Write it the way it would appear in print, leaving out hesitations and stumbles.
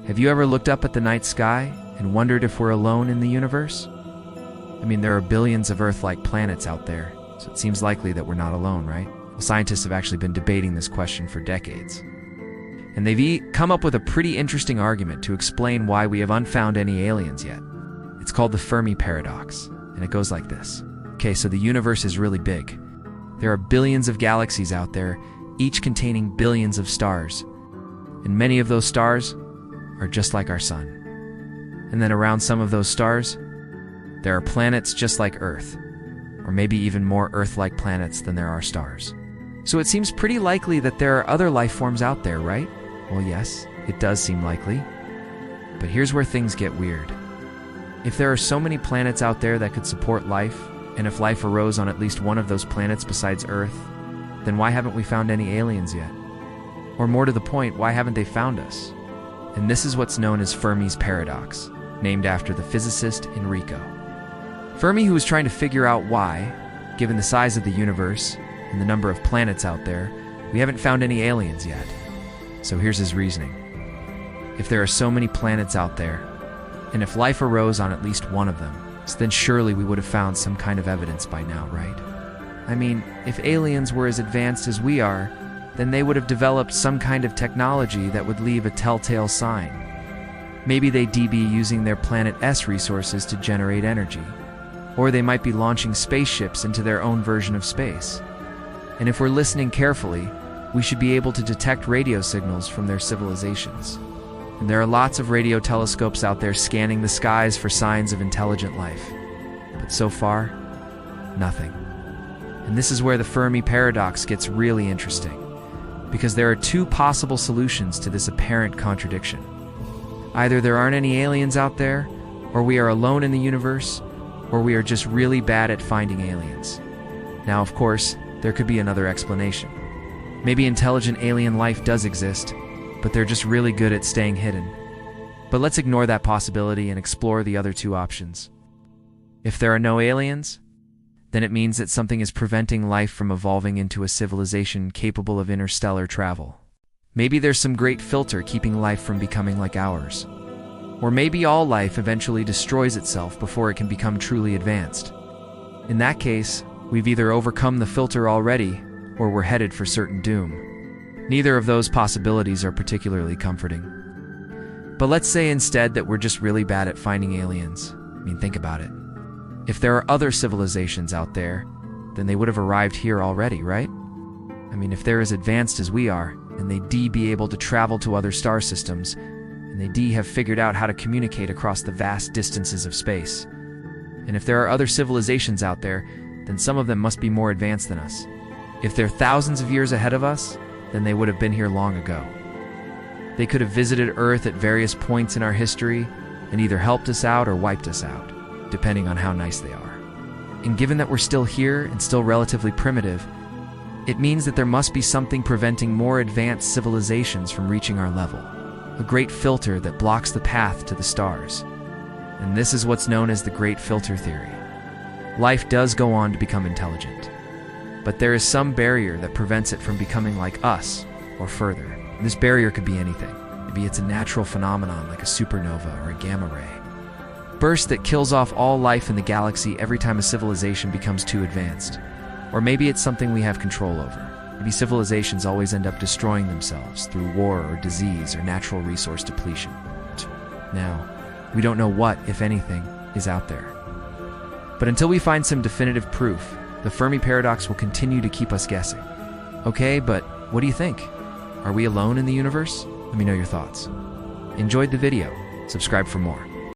Have you ever looked up at the night sky and wondered if we're alone in the universe? I mean, there are billions of Earth-like planets out there, so it seems likely that we're not alone, right? Well, scientists have actually been debating this question for decades. And they've come up with a pretty interesting argument to explain why we have unfound any aliens yet. It's called the Fermi Paradox, and it goes like this. Okay, so the universe is really big. There are billions of galaxies out there, each containing billions of stars. And many of those stars are just like our sun. And then around some of those stars, there are planets just like Earth, or maybe even more Earth-like planets than there are stars. So it seems pretty likely that there are other life forms out there, right? Well, yes, it does seem likely. But here's where things get weird. If there are so many planets out there that could support life, and if life arose on at least one of those planets besides Earth, then why haven't we found any aliens yet? Or more to the point, why haven't they found us? And this is what's known as Fermi's Paradox, named after the physicist Enrico. Fermi, who was trying to figure out why, given the size of the universe and the number of planets out there, we haven't found any aliens yet. So here's his reasoning. If there are so many planets out there, and if life arose on at least one of them, then surely we would have found some kind of evidence by now, right? I mean, if aliens were as advanced as we are, then they would have developed some kind of technology that would leave a telltale sign. Maybe they'd be using their Planet S resources to generate energy. Or they might be launching spaceships into their own version of space. And if we're listening carefully, we should be able to detect radio signals from their civilizations. And there are lots of radio telescopes out there scanning the skies for signs of intelligent life. But so far, nothing. And this is where the Fermi Paradox gets really interesting, because there are two possible solutions to this apparent contradiction. Either there aren't any aliens out there, or we are alone in the universe, or we are just really bad at finding aliens. Now, of course, there could be another explanation. Maybe intelligent alien life does exist, but they're just really good at staying hidden. But let's ignore that possibility and explore the other two options. If there are no aliens, then it means that something is preventing life from evolving into a civilization capable of interstellar travel. Maybe there's some great filter keeping life from becoming like ours. Or maybe all life eventually destroys itself before it can become truly advanced. In that case, we've either overcome the filter already, or we're headed for certain doom. Neither of those possibilities are particularly comforting. But let's say instead that we're just really bad at finding aliens. I mean, think about it. If there are other civilizations out there, then they would have arrived here already, right? I mean, if they're as advanced as we are, and they'd be able to travel to other star systems, and they have figured out how to communicate across the vast distances of space. And if there are other civilizations out there, then some of them must be more advanced than us. If they're thousands of years ahead of us, then they would have been here long ago. They could have visited Earth at various points in our history and either helped us out or wiped us out, depending on how nice they are. And given that we're still here and still relatively primitive, it means that there must be something preventing more advanced civilizations from reaching our level. A great filter that blocks the path to the stars. And this is what's known as the Great Filter Theory. Life does go on to become intelligent, but there is some barrier that prevents it from becoming like us, or further. This barrier could be anything. Maybe it's a natural phenomenon like a supernova or a gamma ray. Burst that kills off all life in the galaxy every time a civilization becomes too advanced. Or maybe it's something we have control over. Maybe civilizations always end up destroying themselves through war or disease or natural resource depletion. Now, we don't know what, if anything, is out there. But until we find some definitive proof, the Fermi Paradox will continue to keep us guessing. Okay, but what do you think? Are we alone in the universe? Let me know your thoughts. Enjoyed the video? Subscribe for more.